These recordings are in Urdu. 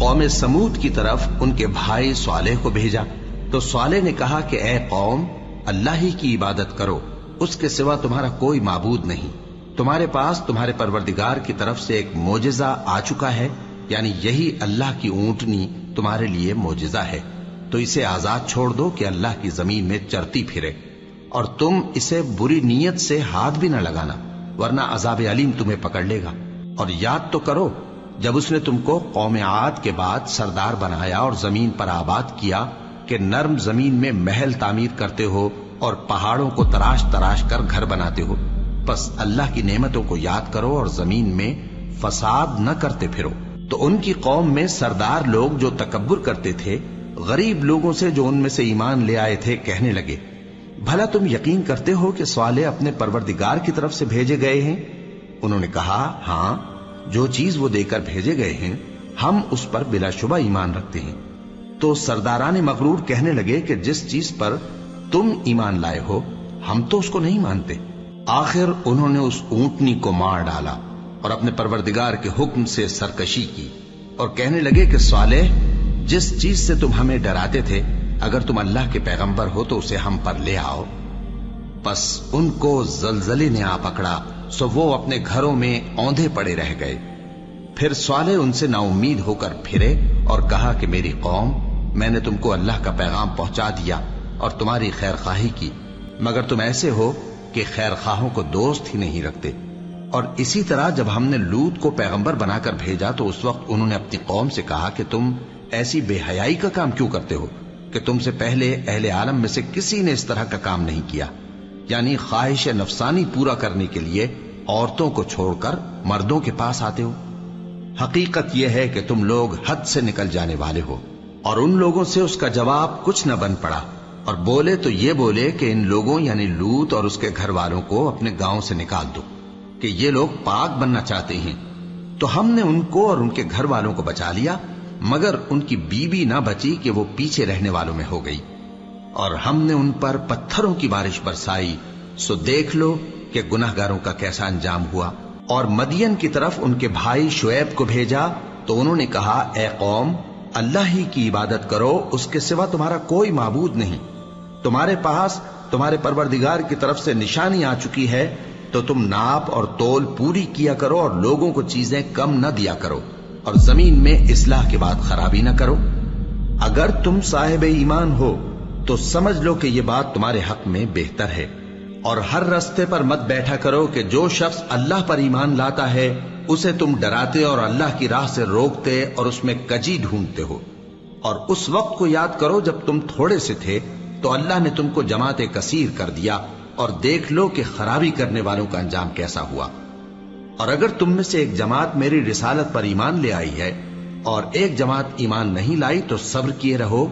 قوم سمود کی طرف ان کے بھائی صالح کو بھیجا تو صالح نے کہا کہ اے قوم، اللہ ہی کی عبادت کرو، اس کے سوا تمہارا کوئی معبود نہیں۔ تمہارے پاس تمہارے پروردگار کی طرف سے ایک معجزہ آ چکا ہے، یعنی یہی اللہ کی اونٹنی تمہارے لیے معجزہ ہے، تو اسے آزاد چھوڑ دو کہ اللہ کی زمین میں چرتی پھرے، اور تم اسے بری نیت سے ہاتھ بھی نہ لگانا، ورنہ عذاب علیم تمہیں پکڑ لے گا۔ اور یاد تو کرو جب اس نے تم کو قوم عاد کے بعد سردار بنایا اور زمین پر آباد کیا کہ نرم زمین میں محل تعمیر کرتے ہو اور پہاڑوں کو تراش تراش کر گھر بناتے ہو، پس اللہ کی نعمتوں کو یاد کرو اور زمین میں فساد نہ کرتے پھرو۔ تو ان کی قوم میں سردار لوگ جو تکبر کرتے تھے، غریب لوگوں سے جو ان میں سے ایمان لے آئے تھے، کہنے لگے، بھلا تم یقین کرتے ہو کہ صالح اپنے پروردگار کی طرف سے بھیجے گئے ہیں؟ انہوں نے کہا، ہاں، جو چیز وہ دے کر بھیجے گئے ہیں ہم اس پر بلا شبہ ایمان رکھتے ہیں۔ تو سرداران مغرور کہنے لگے کہ جس چیز پر تم ایمان لائے ہو ہم تو اس کو نہیں مانتے۔ آخر انہوں نے اس اونٹنی کو مار ڈالا اور اپنے پروردگار کے حکم سے سرکشی کی، اور کہنے لگے کہ صالح، جس چیز سے تم ہمیں ڈراتے تھے، اگر تم اللہ کے پیغمبر ہو تو اسے ہم پر لے آؤ۔ پس ان کو زلزلے نے آ پکڑا، سو وہ اپنے گھروں میں اوندھے پڑے رہ گئے۔ پھر صالح ان سے نا امید ہو کر پھرے اور کہا کہ میری قوم، میں نے تم کو اللہ کا پیغام پہنچا دیا اور تمہاری خیر خواہی کی، مگر تم ایسے ہو کہ خیر خواہوں کو دوست ہی نہیں رکھتے۔ اور اسی طرح جب ہم نے لوط کو پیغمبر بنا کر بھیجا تو اس وقت انہوں نے اپنی قوم سے کہا کہ تم ایسی بے حیائی کا کام کیوں کرتے ہو کہ تم سے پہلے اہل عالم میں سے کسی نے اس طرح کا کام نہیں کیا، یعنی خواہش نفسانی پورا کرنے کے لیے عورتوں کو چھوڑ کر مردوں کے پاس آتے ہو۔ حقیقت یہ ہے کہ تم لوگ حد سے نکل جانے والے ہو۔ اور ان لوگوں سے اس کا جواب کچھ نہ بن پڑا، اور بولے تو یہ بولے کہ ان لوگوں یعنی لوط اور اس کے گھر والوں کو اپنے گاؤں سے نکال دو کہ یہ لوگ پاک بننا چاہتے ہیں۔ تو ہم نے ان کو اور ان کے گھر والوں کو بچا لیا، مگر ان کی بیوی نہ بچی کہ وہ پیچھے رہنے والوں میں ہو گئی، اور ہم نے ان پر پتھروں کی بارش برسائی، سو دیکھ لو کہ گناہگاروں کا کیسا انجام ہوا۔ اور مدین کی طرف ان کے بھائی شعیب کو بھیجا تو انہوں نے کہا، اے قوم، اللہ ہی کی عبادت کرو، اس کے سوا تمہارا کوئی معبود نہیں۔ تمہارے پاس تمہارے پروردگار کی طرف سے نشانی آ چکی ہے، تو تم ناپ اور تول پوری کیا کرو اور لوگوں کو چیزیں کم نہ دیا کرو، اور زمین میں اصلاح کے بعد خرابی نہ کرو۔ اگر تم صاحب ایمان ہو تو سمجھ لو کہ یہ بات تمہارے حق میں بہتر ہے، اور ہر رستے پر مت بیٹھا کرو کہ جو شخص اللہ پر ایمان لاتا ہے اسے تم ڈراتے اور اللہ کی راہ سے روکتے اور اس میں کجی ڈھونڈتے ہو۔ اور اس وقت کو یاد کرو جب تم تھوڑے سے تھے تو اللہ نے تم کو جماعت کثیر کر دیا، اور دیکھ لو کہ خرابی کرنے والوں کا انجام کیسا ہوا۔ اور اگر تم میں سے ایک جماعت میری رسالت پر ایمان لے آئی ہے اور ایک جماعت ایمان نہیں لائی تو صبر کیے رہو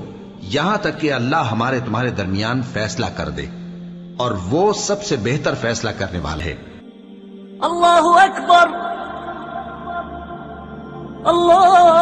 یہاں تک کہ اللہ ہمارے تمہارے درمیان فیصلہ کر دے، اور وہ سب سے بہتر فیصلہ کرنے والا ہے۔ اللہ اکبر، اللہ